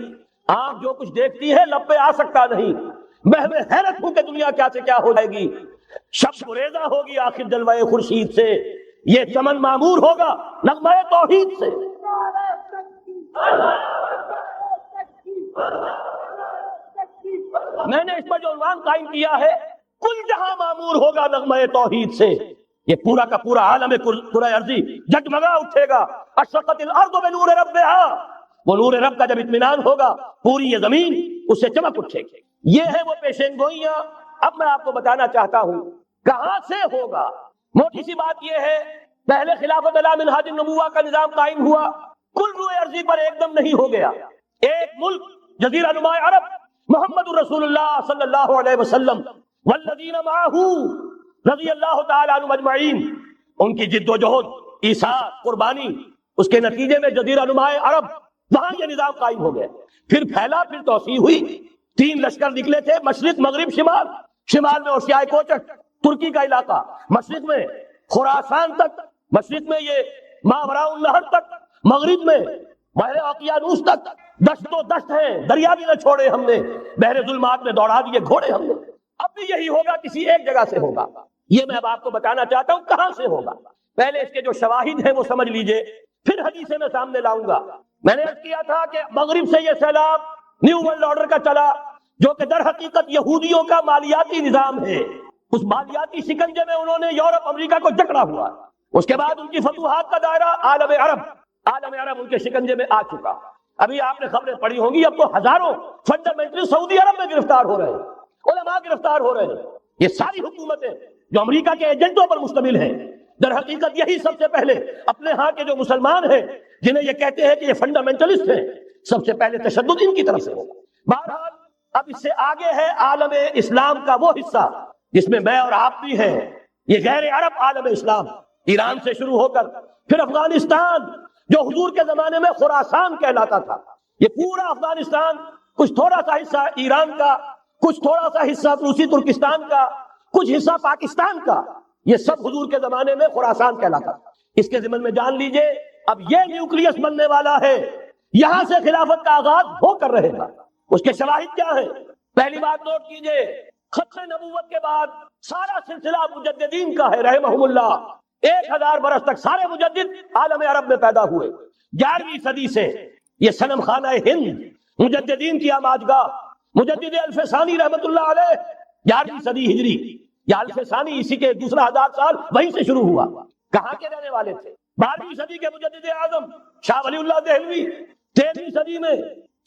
آنکھ جو کچھ دیکھتی ہے لب پہ آ سکتا نہیں، میں حیرت ہوں کہ دنیا کیا سے کیا ہو جائے گی۔ شب گریزہ ہوگی آخر جلوہ خورشید سے، یہ چمن معمور ہوگا نغمہ توحید سے۔ میں نے اس پر جو عنوان قائم کیا ہے، کل جہاں معمور ہوگا نغمہ توحید سے، یہ پورا کا پورا عالم کرۂ ارضی جگمگا اٹھے گا۔ اشرقت الارض بنور ربہا، وہ نور رب کا جب اطمینان ہوگا پوری یہ زمین اس سے چمک اٹھے گی۔ یہ ہے وہ پیشین گوئیاں۔ اب میں آپ کو بتانا چاہتا ہوں کہاں سے ہوگا۔ موٹی سی بات یہ ہے، پہلے خلافت علی منہاج النبوہ کا نظام قائم ہوا، کل روئے ارضی پر ایک دم نہیں ہو گیا۔ ایک ملک جزیرہ نما عرب محمد رسول اللہ صلی اللہ علیہ وسلم والذین معہ رضی اللہ تعالی عنہم اجمعین، ان کی جد و جہد، ایثار، قربانی، اس کے نتیجے میں جزیرہ نمائے عرب وہاں یہ نظام قائم ہو گیا. پھر پھیلا، پھر توسیع ہوئی. 3 لشکر نکلے تھے، مشرق، مغرب، شمال. شمال میں اوسیائے کوچک ترکی کا علاقہ، مشرق میں خراسان تک، مشرق میں یہ ماوراء النہر تک، مغرب میں بحر اوقیانوس تک. دشت و دشت ہیں، دریا بھی نہ چھوڑے ہم نے، بحر ظلمات میں دوڑا دیے گھوڑے ہم نے. اب بھی یہی ہوگا، کسی ایک جگہ سے ہوگا. یہ میں اب آپ کو بتانا چاہتا ہوں کہاں سے ہوگا. پہلے اس کے جو شواہد ہیں وہ سمجھ لیجئے، پھر حدیثیں میں سامنے لاؤں گا. میں نے عرض کیا تھا کہ مغرب سے یہ سیلاب نیو ورلڈ آرڈر کا چلا، جو کہ در حقیقت یہودیوں کا مالیاتی نظام ہے. اس مالیاتی شکنجے میں انہوں نے یورپ، امریکہ کو جکڑا ہوا. اس کے بعد ان کی فتوحات کا دائرہ عالم عرب ان کے شکنجے میں آ چکا. ابھی آپ نے خبریں پڑھی ہوں گی، اب تو ہزاروں فنڈامنٹل سعودی عرب میں گرفتار ہو رہے ہیں، علماء گرفتار ہو رہے ہیں. یہ ساری حکومتیں جو امریکہ کے ایجنٹوں پر مشتمل ہیں، در حقیقت یہی سب سے پہلے اپنے ہاں کے جو مسلمان ہیں، جنہیں یہ کہتے ہیں کہ یہ فنڈامنٹلسٹ ہیں، سب سے پہلے تشدد ان کی طرف سے ہوگا. بہرحال اب اس سے آگے ہے عالم اسلام کا وہ حصہ جس میں میں اور آپ بھی ہیں. یہ غیر عرب عالم اسلام، ایران سے شروع ہو کر پھر افغانستان، جو حضور کے زمانے میں خراسان کہلاتا تھا. یہ پورا افغانستان، کچھ تھوڑا سا حصہ ایران کا، کچھ تھوڑا سا حصہ روسی ترکستان کا، کچھ حصہ پاکستان کا، یہ سب حضور کے زمانے میں خراسان کہلاتا تھا. اس کے ضمن میں جان لیجئے اب یہ نیوکلیس بننے والا ہے، یہاں سے خلافت کا آغاز ہو کر رہے گا. اس کے شواہد کیا ہیں؟ پہلی بات نوٹ کیجئے، ختم نبوت کے بعد سارا سلسلہ مجددین کا ہے رحمہم اللہ. 1000 برس تک سارے مجدد عالم عرب میں پیدا ہوئے. 11ویں صدی سے یہ صنم خانہ ہند، مجددین کی آماجگاہ، مجدد الف ثانی رحمت اللہ علیہ، 11ویں صدی ہجری، یا الف ثانی اسی کے دوسرا 1000 سال وہیں سے شروع ہوا. کہاں کے رہنے والے تھے؟ 12ویں صدی کے مجدد اعظم شاہ ولی اللہ دہلوی، 13ویں صدی میں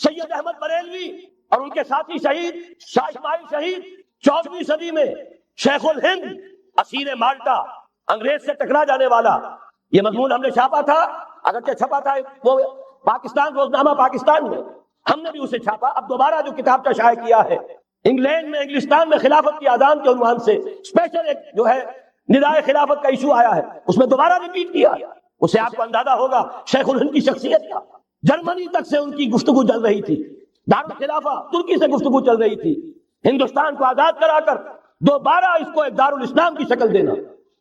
سید احمد بریلوی اور ان کے ساتھی شہید شاہ اسماعیل شہید، 14ویں صدی میں شیخ الہند اسیر مالٹا، انگریز سے ٹکرا جانے والا. یہ مضمون ہم نے چھاپا تھا، اگرچہ چھپا تھا وہ پاکستان روزنامہ پاکستان میں، ہم نے بھی اسے چھاپا. اب دوبارہ جو کتاب کا شائع کیا ہے، انگلینڈ میں، انگلستان میں خلافت کی اذان کے عنوان سے اسپیشل ایک جو ہے ندائے خلافت کا ایشو آیا ہے، اس میں دوبارہ ریپیٹ کیا. اسے آپ کو اندازہ ہوگا شیخ الہند کی شخصیت کا. جرمنی تک سے ان کی گفتگو چل رہی تھی، دارالخلافہ ترکی سے گفتگو چل رہی تھی، ہندوستان کو آزاد کرا کر دوبارہ اس کو ایک دارالاسلام کی شکل دینا.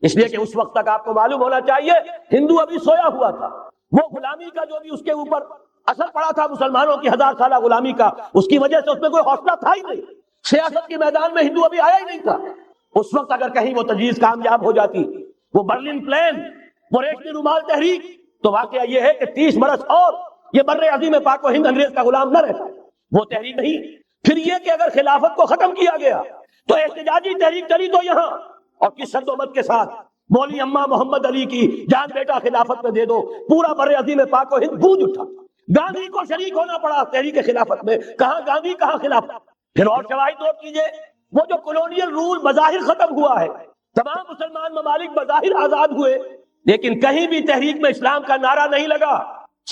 اس لیے کہ اس وقت تک آپ کو معلوم ہونا چاہیے ہندو ابھی سویا ہوا تھا. وہ غلامی کا جو بھی اس کے اوپر اثر پڑا تھا، مسلمانوں کی 1000 سالہ غلامی کا، اس کی وجہ سے اس میں کوئی حوصلہ تھا ہی نہیں. سیاست کے میدان میں ہندو ابھی آیا ہی نہیں تھا. اس وقت اگر کہیں وہ تجویز کامیاب ہو جاتی، وہ برلن پلان، وہ ریشمی رومال تحریک، تو واقعہ یہ ہے کہ 30 برس اور یہ بر عظیم پاک و ہند انگریز کا غلام نہ رہتا. وہ تحریک نہیں. پھر یہ کہ اگر خلافت کو ختم کیا گیا تو احتجاجی تحریک چلی تو یہاں، اور کس شد و مت کے ساتھ، مولی اماں محمد علی کی جان بیٹا خلافت میں دے دو، پورا بر عظیم پاک و ہند گونج اٹھا. گاندھی کو شریک ہونا پڑا تحریک خلافت میں. کہاں گاندھی، کہاں خلافت. پھر اور شواہد نوٹ کیجئے، وہ جو کولونیل رول بظاہر ختم ہوا ہے، تمام مسلمان ممالک بظاہر آزاد ہوئے، لیکن کہیں بھی تحریک میں اسلام کا نعرہ نہیں لگا.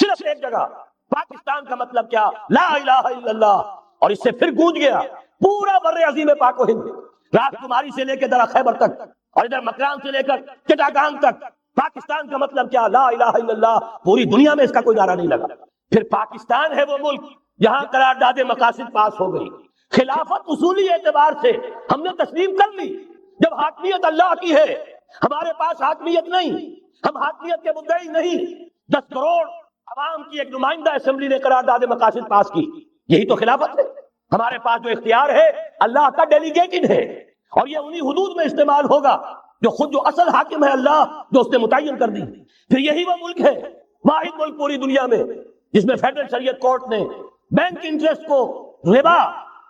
صرف ایک جگہ، پاکستان کا مطلب کیا؟ لا الہ الا اللہ. اور اس سے پھر گونج گیا پورا بر عظیم پاک و ہند، راج کماری سے لے کے درا خیبر تک، اور ادھر مکران سے لے کر چٹاگانگ تک. پاکستان کا مطلب کیا؟ لا الہ الا اللہ. پوری دنیا میں اس کا کوئی نعرہ نہیں لگا. پھر پاکستان ہے وہ ملک جہاں قرارداد مقاصد پاس ہو گئی. خلافت اصولی اعتبار سے ہم نے تسلیم کر لی. جب حاکمیت اللہ کی ہے، ہمارے پاس حاکمیت نہیں، ہم حاکمیت کے مدعی نہیں. 10 کروڑ عوام کی ایک نمائندہ اسمبلی نے قرارداد مقاصد پاس کی، یہی تو خلافت ہے. ہمارے پاس جو اختیار ہے اللہ کا ڈیلیگیٹڈ ہے، اور یہ انہی حدود میں استعمال ہوگا جو خود جو اصل حاکم ہے اللہ، جو اس نے متعین کر دی. پھر یہی وہ ملک ہے، واحد ملک پوری دنیا میں جس میں فیڈرل شریعت کورٹ نے بینک انٹرسٹ کو ربا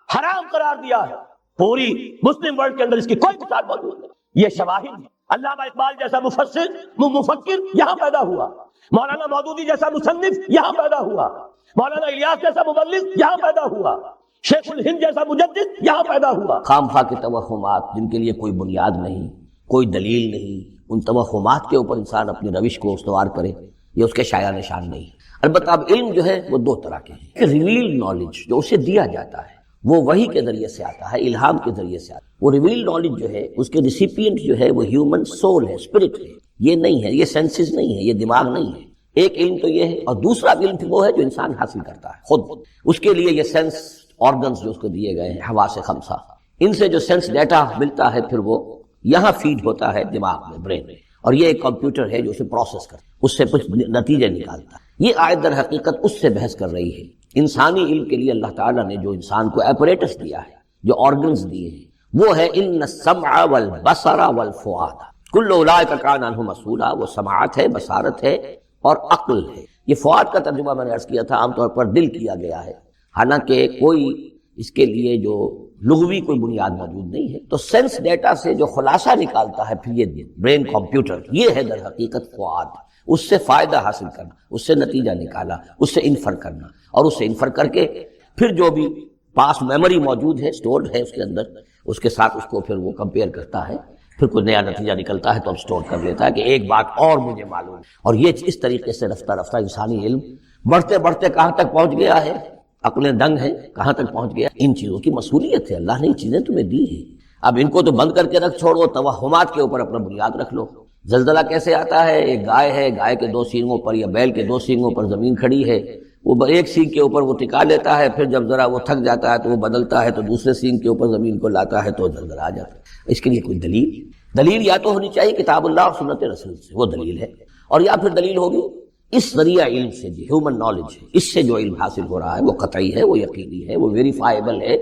حرام قرار دیا ہے. پوری مسلم ورلڈ کے اندر اس کی کوئی مثال موجود نہیں. یہ شواہد. علامہ اقبال جیسا مفکر یہاں پیدا ہوا، مولانا مودودی جیسا مصنف یہاں پیدا ہوا، مولانا الیاس جیسا مبلغ یہاں پیدا ہوا، شیخ الہند جیسا مجدد یہاں پیدا ہوا. خام خواہ کے توہمات جن کے لیے کوئی بنیاد نہیں، کوئی دلیل نہیں، ان توہمات کے اوپر انسان اپنی روش کو استوار کرے، یہ اس کے شایع نشان نہیں. البتہ اب علم جو ہے وہ 2 طرح کے ہیں. ریویل نالج جو اسے دیا جاتا ہے، وہ وحی کے ذریعے سے آتا ہے، الہام کے ذریعے سے آتا ہے۔ وہ ریویل نالج جو ہے اس کے ریسیپینٹ جو ہے وہ ہیومن سول ہے، اسپرٹ ہے، یہ نہیں ہے، یہ سینسز نہیں ہے، یہ دماغ نہیں ہے۔ ایک علم تو یہ ہے، اور دوسرا علم وہ ہے جو انسان حاصل کرتا ہے خود۔ اس کے لیے یہ سینس آرگنز جو اس کو دیے گئے ہیں، حواس خمسہ، ان سے جو سینس ڈیٹا ملتا ہے پھر وہ یہاں فیڈ ہوتا ہے دماغ میں، برین میں، اور یہ ایک کمپیوٹر ہے جو اسے پروسیس کرتا ہے، اس سے کچھ نتیجے نکالتا ہے۔ یہ آیت در حقیقت اس سے بحث کر رہی ہے۔ انسانی علم کے لیے اللہ تعالیٰ نے جو انسان کو ایپریٹس دیا ہے، جو آرگنز دیے ہیں، وہ ہے ان السمع والبصر والفؤاد کل اولئک کان عنہ مسئولا۔ وہ سماعت ہے، بصارت ہے اور عقل ہے۔ یہ فؤاد کا ترجمہ میں نے عرض کیا تھا، عام طور پر دل کیا گیا ہے، حالانکہ کوئی اس کے لیے جو لغوی کوئی بنیاد موجود نہیں ہے۔ تو سینس ڈیٹا سے جو خلاصہ نکالتا ہے پھر یہ برین کمپیوٹر، یہ ہے در حقیقت فؤاد۔ اس سے فائدہ حاصل کرنا، اس سے نتیجہ نکالا، اس سے انفر کرنا، اور اس سے انفر کر کے پھر جو بھی پاس میموری موجود ہے، سٹورڈ ہے اس کے اندر، اس کے ساتھ اس کو پھر وہ کمپیئر کرتا ہے، پھر کوئی نیا نتیجہ نکلتا ہے تو اب سٹور کر لیتا ہے کہ ایک بات اور مجھے معلوم ہے۔ اور یہ اس طریقے سے رفتہ رفتہ انسانی علم بڑھتے بڑھتے کہاں تک پہنچ گیا ہے، عقلیں دنگ ہیں، کہاں تک پہنچ گیا۔ ان چیزوں کی مسئولیت ہے، اللہ نے یہ چیزیں تمہیں دی ہیں، اب ان کو تو بند کر کے رکھ چھوڑو، توہمات کے اوپر اپنا بنیاد رکھ لو۔ زلزلہ کیسے آتا ہے؟ ایک گائے ہے، گائے کے 2 سینگوں پر یا بیل کے 2 سینگوں پر زمین کھڑی ہے، وہ ایک سینگ کے اوپر وہ ٹکا لیتا ہے، پھر جب ذرا وہ تھک جاتا ہے تو وہ بدلتا ہے تو دوسرے سینگ کے اوپر زمین کو لاتا ہے تو زلزلہ آ جاتا ہے۔ اس کے لیے کوئی دلیل یا تو ہونی چاہیے کتاب اللہ اور سنت رسول سے، وہ دلیل ہے، اور یا پھر دلیل ہوگی اس ذریعہ علم سے، جو ہیومن نالج ہے، اس سے جو علم حاصل ہو رہا ہے وہ قطعی ہے، وہ یقینی ہے، وہ ویریفائیبل ہے۔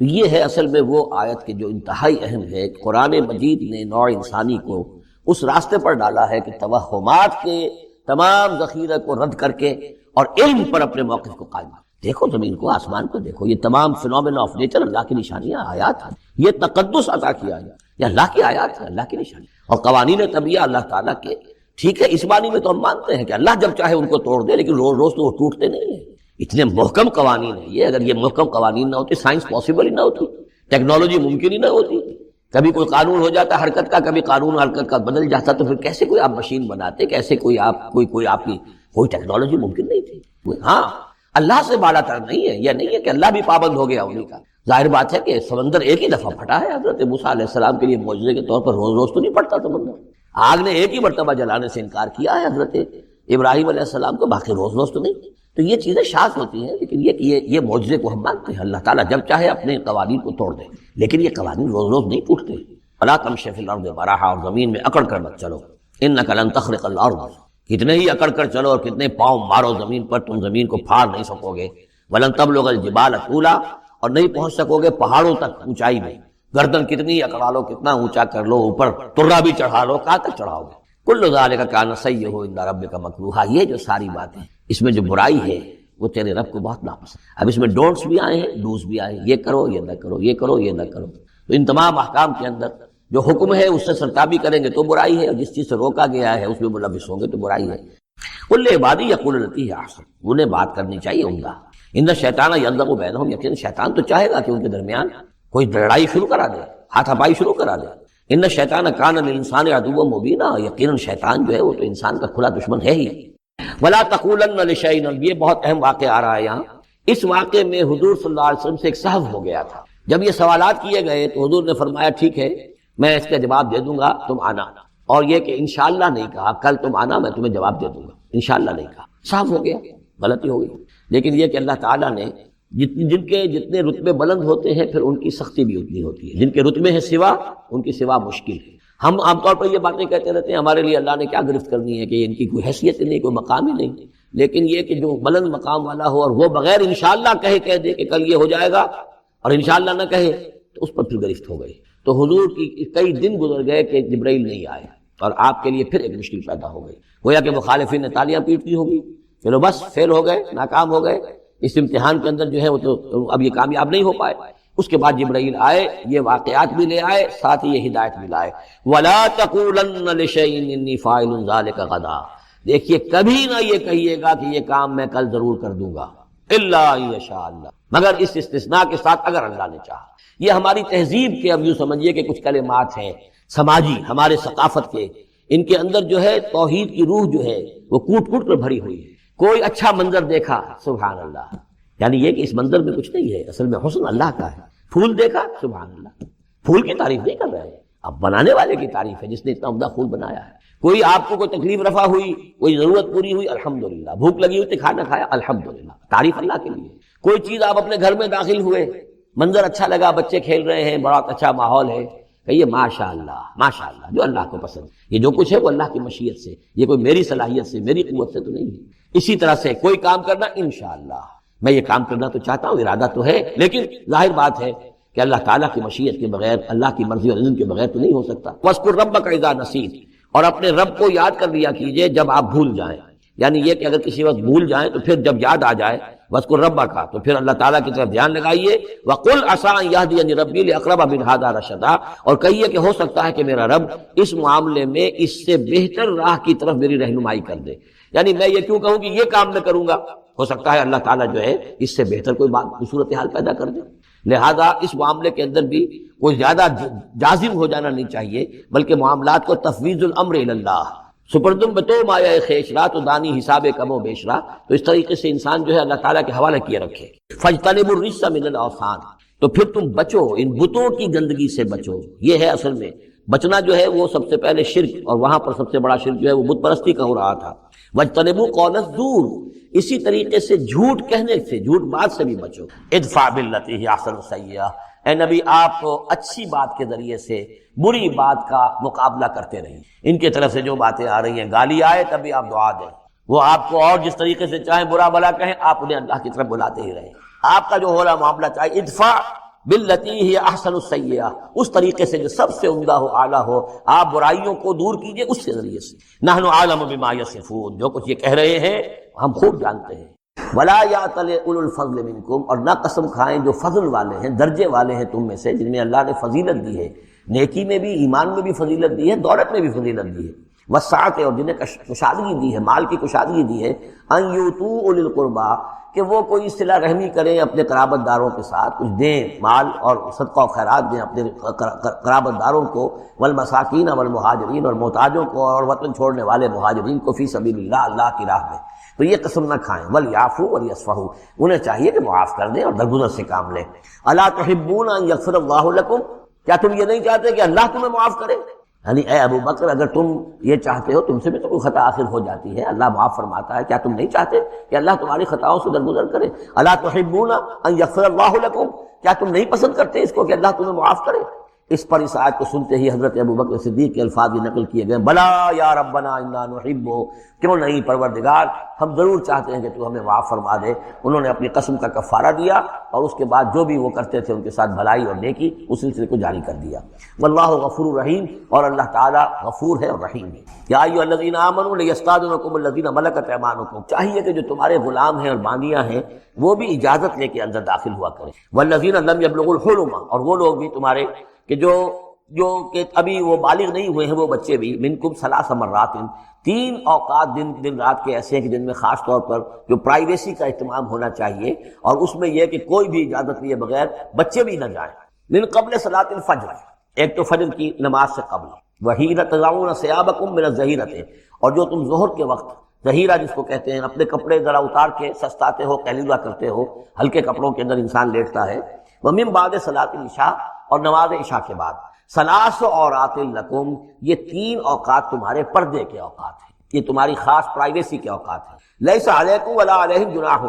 تو یہ ہے اصل میں وہ آیت کے جو انتہائی اہم ہے۔ قرآن مجید نے نوع انسانی کو اس راستے پر ڈالا ہے کہ توہمات کے تمام ذخیرہ کو رد کر کے اور علم پر اپنے موقف کو قائم کرے۔ دیکھو زمین کو، آسمان کو دیکھو، یہ تمام فینومینا آف نیچر اللہ کی نشانیاں، آیات ہیں۔ یہ تقدس عطا کیا ہے، یہ اللہ کی آیات ہے، اللہ کی نشانی، اور قوانین طبیعہ اللہ تعالیٰ کے۔ ٹھیک ہے، اس معنی میں تو ہم مانتے ہیں کہ اللہ جب چاہے ان کو توڑ دے، لیکن روز روز تو وہ ٹوٹتے نہیں ہیں۔ اتنے محکم قوانین ہیں یہ، اگر یہ محکم قوانین نہ ہوتے سائنس پاسبل ہی نہ ہوتی، ٹیکنالوجی ممکن ہی نہ ہوتی۔ کبھی کوئی قانون ہو جاتا حرکت کا، کبھی قانون حرکت کا بدل جاتا، تو پھر کیسے کوئی آپ مشین بناتے، کیسے کوئی آپ کوئی آپ کی کوئی ٹیکنالوجی ممکن نہیں تھی۔ ہاں، اللہ سے بالا تر نہیں ہے، یہ نہیں ہے کہ اللہ بھی پابند ہو گیا انہیں کا۔ ظاہر بات ہے کہ سمندر ایک ہی دفعہ پھٹا ہے، حضرت موسیٰ علیہ السلام کے لیے معجزے کے طور پر روز روز تو نہیں پھٹتا سمندر۔ آگ نے ایک ہی مرتبہ جلانے سے انکار کیا ہے حضرت ابراہیم علیہ السلام کو، باقی روز روز تو نہیں۔ تو یہ چیزیں شاذ ہوتی ہیں، لیکن یہ معجزے کو ہم مانتے ہیں۔ اللہ تعالیٰ جب چاہے اپنے قوانین کو توڑ دے، لیکن یہ قوانین روز روز نہیں ٹوٹتے۔ وَلَا تَمْشِ فِي الْأَرْضِ مَرَحًا، اور زمین میں اکڑ کر مت چلو، إِنَّكَ لَن تَخْرِقَ الْأَرْضَ، کتنے ہی اکڑ کر چلو اور کتنے پاؤں مارو زمین پر، تم زمین کو پھاڑ نہیں سکو گے۔ وَلَن تَبْلُغَ الْجِبَالَ طُولًا، اور نہیں پہنچ سکو گے پہاڑوں تک اونچائی میں۔ گردن کتنی اکڑا لو، کتنا اونچا کر لو، اوپر ترا بھی چڑھا لو، کہاں تک چڑھاؤ گے؟ كُلُّ ذَلِكَ كَانَ سَيِّئُهُ عِندَ رَبِّكَ مَكْرُوهًا، یہ جو ساری باتیں اس میں جو برائی ہے وہ تیرے رب کو بہت ناپسند۔ اب اس میں ڈونٹس بھی آئے ہیں، ڈوز بھی آئے ہیں، یہ کرو یہ نہ کرو، یہ کرو یہ نہ کرو۔ تو ان تمام احکام کے اندر جو حکم ہے اس سے سرتابی کریں گے تو برائی ہے، اور جس چیز سے روکا گیا ہے اس میں ملوث ہوں گے تو برائی ہے۔ قُلْ لِعِبَادِي يَقُولُوا الَّتِي هِيَ أَحْسَنُ، انہیں بات کرنی چاہیے عمدہ۔ ان الشیطان یلدغ بینہم، یقین شیطان تو چاہے گا کہ ان کے درمیان کوئی لڑائی شروع کرا دے، ہاتھا پائی شروع کرا دے۔ ان الشیطان کان للانسان عدوا مبینا، یقیناً شیطان جو ہے وہ تو انسان کا کھلا دشمن ہے ہی۔ ولا تقولن لشیء، یہ بہت اہم واقعہ آ رہا ہے یہاں۔ اس واقعے میں حضور صلی اللہ علیہ وسلم سے ایک سہو ہو گیا تھا۔ جب یہ سوالات کیے گئے تو حضور نے فرمایا ٹھیک ہے میں اس کا جواب دے دوں گا، تم آنا۔ اور یہ کہ انشاءاللہ نہیں کہا، کل تم آنا میں تمہیں جواب دے دوں گا، انشاءاللہ نہیں کہا، صاف ہو گیا، غلطی ہو گئی۔ لیکن یہ کہ اللہ تعالیٰ نے جن کے جتنے رتبے بلند ہوتے ہیں پھر ان کی سختی بھی اتنی ہوتی ہے، جن کے رتبے ہیں سوا ان کی سوا مشکل ہے۔ ہم عام طور پر یہ باتیں کہتے رہتے ہیں ہمارے لیے اللہ نے کیا گرفت کرنی ہے، کہ ان کی کوئی حیثیت نہیں، کوئی مقام ہی نہیں۔ لیکن یہ کہ جو بلند مقام والا ہو اور وہ بغیر انشاءاللہ کہہ دے کہ کل یہ ہو جائے گا اور انشاءاللہ نہ کہے تو اس پر پھر گرفت ہو گئی۔ تو حضور کی کئی دن گزر گئے کہ جبرائیل نہیں آئے، اور آپ کے لیے پھر ایک مشکل پیدا ہو گئی۔ گویا کہ مخالفین نے تالیاں پیٹ دی ہوگی، چلو بس فیل ہو گئے، ناکام ہو گئے اس امتحان کے اندر، جو ہے وہ تو اب یہ کامیاب نہیں ہو پائے۔ اس کے بعد جبرائیل آئے، یہ واقعات بھی لے آئے، ساتھ ہی یہ ہدایت بھی لائے۔ وَلَا تَقُولَنَّ لِشَيْءٍ إِنِّي فَاعِلٌ ذَلِكَ غَدًا، دیکھیے کبھی نہ یہ کہیے گا کہ یہ کام میں کل ضرور کر دوں گا، إِلَّا أَن يَشَاءَ اللَّهُ، مگر اس استثناء کے ساتھ اگر اللہ نے چاہا۔ یہ ہماری تہذیب کے، اب یوں سمجھیے کہ کچھ کلمات ہیں سماجی، ہمارے ثقافت کے، ان کے اندر جو ہے توحید کی روح جو ہے وہ کوٹ کوٹ کر بھری ہوئی ہے۔ کوئی اچھا منظر دیکھا، سبحان اللہ، یعنی یہ کہ اس منظر میں کچھ نہیں ہے، اصل میں حسن اللہ کا ہے۔ پھول دیکھا، سبحان اللہ، پھول کی تعریف نہیں کر رہے ہیں، اب بنانے والے کی تعریف ہے جس نے اتنا عمدہ پھول بنایا ہے۔ کوئی آپ کو کوئی تکلیف رفع ہوئی، کوئی ضرورت پوری ہوئی، الحمدللہ، بھوک لگی ہوئی تو کھانا کھایا، الحمدللہ، تعریف اللہ کے لیے۔ کوئی چیز آپ اپنے گھر میں داخل ہوئے، منظر اچھا لگا، بچے کھیل رہے ہیں، بڑا اچھا ماحول ہے، کہیے ماشاء اللہ، جو اللہ کو پسند۔ یہ جو کچھ ہے وہ اللہ کی مشیت سے، یہ کوئی میری صلاحیت سے، میری قوت سے تو نہیں ہے۔ اسی طرح سے کوئی کام کرنا، انشاءاللہ میں یہ کام کرنا تو چاہتا ہوں، ارادہ تو ہے، لیکن ظاہر بات ہے کہ اللہ تعالیٰ کی مشیت کے بغیر، اللہ کی مرضی اور اذن کے بغیر تو نہیں ہو سکتا۔ وَاذْكُر رَبَّكَ إِذَا نَسِيتَ، اور اپنے رب کو یاد کر لیا کیجئے جب آپ بھول جائیں، یعنی یہ کہ اگر کسی وقت بھول جائیں تو پھر جب یاد آ جائے وَاذْكُر رَبَّكَ تو پھر اللہ تعالیٰ کی طرف دھیان لگائیے۔ وَقُلْ عَسَىٰ أَن يَهْدِيَنِ رَبِّي لِأَقْرَبَ مِنْ هَٰذَا رَشَدًا، اور کہیے کہ ہو سکتا ہے کہ میرا رب اس معاملے میں اس سے بہتر راہ کی طرف میری رہنمائی کر دے، یعنی میں یہ کیوں کہوں کہ یہ کام میں کروں گا، ہو سکتا ہے اللہ تعالیٰ جو ہے اس سے بہتر کوئی بات، کوئی صورتحال پیدا کر دے۔ لہذا اس معاملے کے اندر بھی کوئی زیادہ جازم ہو جانا نہیں چاہیے، بلکہ معاملات کو تفویض الامر الی اللہ، سپردم بتو مایا خیشرا تو دانی حساب کم و بیشرا، تو اس طریقے سے انسان جو ہے اللہ تعالیٰ کے حوالے کیے رکھے۔ فاجتنبوا الرجس من الاوثان، تو پھر تم بچو، ان بتوں کی گندگی سے بچو۔ یہ ہے اصل میں بچنا جو ہے وہ سب سے پہلے شرک، اور وہاں پر سب سے بڑا شرک جو ہے وہ بت پرستی کا ہو رہا تھا۔ واجتنبوا قول الزور، اسی طریقے سے جھوٹ کہنے سے، جھوٹ بات سے بھی بچو۔ ادفع باللتی ہی احسن السیئہ، اے نبی آپ اچھی بات کے ذریعے سے بری بات کا مقابلہ کرتے رہیں۔ ان کی طرف سے جو باتیں آ رہی ہیں، گالی آئے تب بھی آپ دعا دیں، وہ آپ کو اور جس طریقے سے چاہیں برا بلا کہیں، آپ انہیں اللہ کی طرف بلاتے ہی رہیں۔ آپ کا جو ہو رہا معاملہ چاہے ادفع باللتی ہی احسن السیئہ، اس طریقے سے جو سب سے عمدہ ہو، اعلیٰ ہو، آپ برائیوں کو دور کیجئے اس کے ذریعے سے۔ نحن اعلم بما یصفون، جو کچھ یہ کہہ رہے ہیں ہم خوب جانتے ہیں۔ ولا یأتل اولو الفضل منکم، اور نہ قسم کھائیں جو فضل والے ہیں، درجے والے ہیں تم میں سے، جن میں اللہ نے فضیلت دی ہے، نیکی میں بھی، ایمان میں بھی فضیلت دی ہے، دولت میں بھی فضیلت دی ہے، وسعت، اور جنہیں کشادگی دی ہے، مال کی کشادگی دی ہے، ان یؤتوا اولی القربی، کہ وہ کوئی صلہ رحمی کریں اپنے قرابت داروں کے ساتھ، کچھ دیں، مال اور صدقہ و خیرات دیں اپنے قرابت داروں کو، والمساکین والمہاجرین، اور محتاجوں کو اور وطن چھوڑنے والے مہاجرین کو، فی سبیل اللہ، اللہ کی راہ میں۔ تو یہ قسم نہ کھائیں، ولیعفوا ولیصفحوا، انہیں چاہیے کہ معاف کر دیں اور درگزر سے کام لیں۔ الا تحبون ان یغفر اللہ لکم، کیا تم یہ نہیں چاہتے کہ اللہ تمہیں معاف کرے؟ یعنی اے ابو بکر اگر تم یہ چاہتے ہو، تم سے بھی تو کوئی خطا آخر ہو جاتی ہے، اللہ معاف فرماتا ہے، کیا تم نہیں چاہتے کہ اللہ تمہاری خطاؤں سے درگزر کرے؟ الا تحبون ان یغفر اللہ لکم، کیا تم نہیں پسند کرتے اس کو کہ اللہ تمہیں معاف کرے؟ اس پر اس آیت کو سنتے ہی حضرت ابو بکر صدیق کے الفاظ بھی نقل کیے گئے، بلا یا ربنا انا نحب، کیوں نہیں پروردگار، ہم ضرور چاہتے ہیں کہ تو ہمیں معاف فرما دے۔ انہوں نے اپنی قسم کا کفارہ دیا، اور اس کے بعد جو بھی وہ کرتے تھے ان کے ساتھ بھلائی اور نیکی، اس سلسلے کو جاری کر دیا۔ واللہ غفور رحیم، اور اللہ تعالیٰ غفور ہے اور رحیم ہے۔ یا ایھا الذین آمنوا لیستاذنکم الذین ملکت ایمانکم، چاہیے کہ جو تمہارے غلام ہیں اور باندیاں ہیں وہ بھی اجازت لے کے اندر داخل ہوا کریں۔ والذین لم یبلغوا الحلم، اور وہ لوگ بھی تمہارے کہ جو کہ ابھی وہ بالغ نہیں ہوئے ہیں، وہ بچے بھی، منکم ثلاث مرات، 3 اوقات دن رات کے ایسے ہیں کہ جن میں خاص طور پر جو پرائیویسی کا اہتمام ہونا چاہیے، اور اس میں یہ کہ کوئی بھی اجازت لیے بغیر بچے بھی نہ جائیں۔ من قبل صلاۃ الفجر، ایک تو فجر کی نماز سے قبل، وحین تضعون ثیابکم من الظہیرۃ، اور جو تم ظہر کے وقت، ظہیرہ جس کو کہتے ہیں، اپنے کپڑے ذرا اتار کے سستاتے ہو، قیلولہ کرتے ہو، ہلکے کپڑوں کے اندر انسان لیٹتا ہے۔ ومن بعد صلاۃ العشاء، اور نماز عشاء کے بعد۔ ثلاث اوقات لکم، یہ 3 اوقات تمہارے پردے کے اوقات ہیں، یہ تمہاری خاص پرائیویسی کے اوقات ہیں۔ لیس علیکم ولا علیہم جناح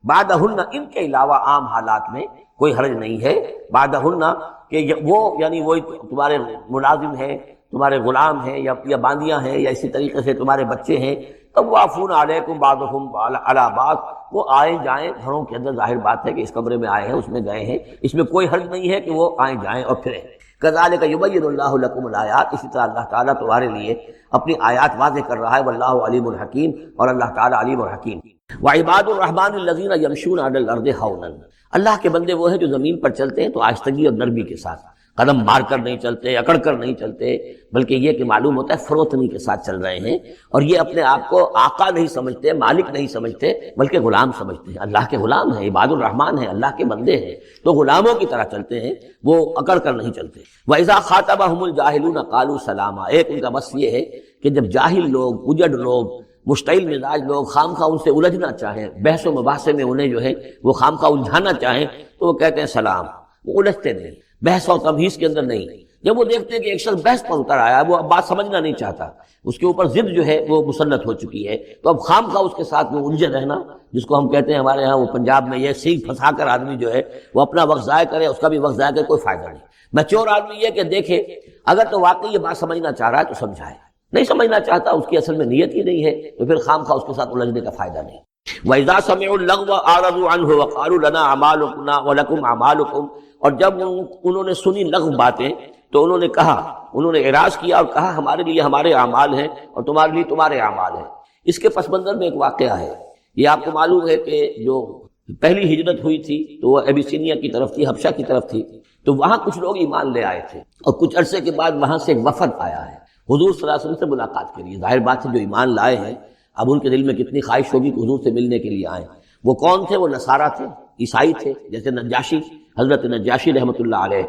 بعدہن، ان کے علاوہ عام حالات میں کوئی حرج نہیں ہے، بعدہن کہ وہ یعنی وہ تمہارے ملازم ہیں، تمہارے غلام ہیں، یا باندیاں ہیں، یا اسی طریقے سے تمہارے بچے ہیں، طوافون علیکم بعضہم علی بعض، وہ آئیں جائیں گھروں کے اندر، ظاہر بات ہے کہ اس کمرے میں آئے ہیں، اس میں گئے ہیں، اس میں کوئی حرج نہیں ہے کہ وہ آئیں جائیں اور پھریں۔ کذالک یبین اللہ لکم الآیات، اسی طرح اللہ تعالیٰ تمہارے لیے اپنی آیات واضح کر رہا ہے، واللہ علیم الحکیم، اور اللہ تعالیٰ علیم الحکیم۔ وعباد الرحمن الذین یمشون علی الارض ہونا، اللہ کے بندے وہ ہیں جو زمین پر چلتے ہیں تو آہستگی اور نرمی کے ساتھ، قدم مار کر نہیں چلتے، اکڑ کر نہیں چلتے، بلکہ یہ کہ معلوم ہوتا ہے فروتنی کے ساتھ چل رہے ہیں، اور یہ اپنے آپ کو آقا نہیں سمجھتے، مالک نہیں سمجھتے، بلکہ غلام سمجھتے ہیں، اللہ کے غلام ہیں، عباد الرحمن ہیں، اللہ کے بندے ہیں، تو غلاموں کی طرح چلتے ہیں، وہ اکڑ کر نہیں چلتے۔ وَإِذَا خَاطَبَهُمُ الْجَاهِلُونَ قَالُوا سَلَامًا، ایک ان کا بس یہ ہے کہ جب جاہل لوگ، اجڑ لوگ مشتعل مزاج لوگ خامخواہ ان سے الجھنا چاہیں، بحث و مباحثے میں انہیں جو ہے وہ خامخواہ الجھانا چاہیں تو وہ کہتے ہیں سلام، وہ الجھتے نہیں، بحث اور تمہیز کے اندر نہیں۔ جب وہ دیکھتے ہیں کہ ایک شخص بحث پر اتر آیا ہے، وہ اب بات سمجھنا نہیں چاہتا، اس کے اوپر ضد جو ہے وہ مسلط ہو چکی ہے، تو اب خامخواہ اس کے ساتھ وہ الجھے رہنا، جس کو ہم کہتے ہیں ہمارے ہاں وہ پنجاب میں یہ سینگ پھنسا کر آدمی جو ہے وہ اپنا وقت ضائع کرے، اس کا بھی وقت ضائع کرے، کوئی فائدہ نہیں۔ میچور آدمی یہ کہ دیکھے اگر تو واقعی یہ بات سمجھنا چاہ رہا ہے تو سمجھائے، نہیں سمجھنا چاہتا، اس کی اصل میں نیت ہی نہیں ہے، تو پھر خامخواہ اس کے ساتھ الجھنے کا فائدہ نہیں۔ وَإِذَا سَمِعُوا اللَّغْوَ أَعْرَضُوا عَنْهُ وَقَالُوا لَنَا أَعْمَالُنَا وَلَكُمْ أَعْمَالُكُمْ، اور جب انہوں نے سنی لغو باتیں تو انہوں نے کہا، انہوں نے اعراض کیا اور کہا ہمارے لیے ہمارے اعمال ہیں اور تمہارے لیے تمہارے اعمال ہیں۔ اس کے پس منظر میں ایک واقعہ ہے، یہ آپ کو معلوم ہے کہ جو پہلی ہجرت ہوئی تھی تو وہ ابیسینیا کی طرف تھی، حبشہ کی طرف تھی، تو وہاں کچھ لوگ ایمان لے آئے تھے اور کچھ عرصے کے بعد وہاں سے ایک وفد آیا ہے حضور صلی اللہ علیہ وسلم سے ملاقات کے لیے۔ ظاہر بات ہے جو ایمان لائے ہیں اب ان کے دل میں کتنی خواہش ہوگی کہ حضور سے ملنے کے لیے آئیں۔ وہ کون تھے؟ وہ نصارہ تھے، عیسائی تھے، جیسے نجاشی، حضرت نجاشی رحمۃ اللہ علیہ۔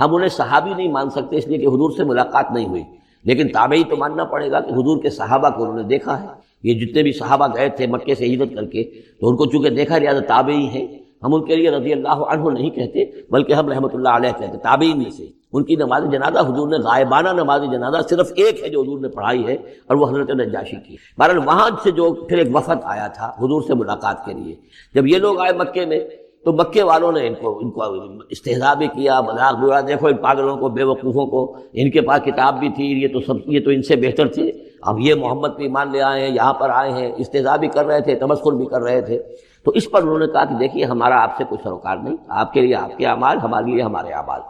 ہم انہیں صحابی نہیں مان سکتے اس لیے کہ حضور سے ملاقات نہیں ہوئی، لیکن تابعی تو ماننا پڑے گا کہ حضور کے صحابہ کو انہوں نے دیکھا ہے۔ یہ جتنے بھی صحابہ گئے تھے مکے سے ہجرت کر کے تو ان کو چونکہ دیکھا، لہٰذا تابعی ہیں، ہم ان کے لیے رضی اللہ عنہ نہیں کہتے بلکہ ہم رحمۃ اللہ علیہ کہتے، تابعین میں سے۔ ان کی نماز جنازہ حضور نے غائبانہ نماز جنازہ صرف ایک ہے جو حضور نے پڑھائی ہے اور وہ حضرت نجاشی کی۔ بہرحال وہاں سے جو پھر ایک وفد آیا تھا حضور سے ملاقات کے لیے، جب یہ لوگ آئے مکے میں تو مکے والوں نے ان کو استہزاء بھی کیا، مذاق بھی، دیکھو ان پاگلوں کو، بے وقوفوں کو، ان کے پاس کتاب بھی تھی، یہ تو ان سے بہتر تھے، اب یہ محمد پہ ایمان لے آئے ہیں، یہاں پر آئے ہیں، استہزاء بھی کر رہے تھے، تمسخر بھی کر رہے تھے۔ تو اس پر انہوں نے کہا کہ دیکھیے ہمارا آپ سے کوئی سروکار نہیں، آپ کے لیے آپ کے اعمال، ہمارے لیے ہمارے اعمال۔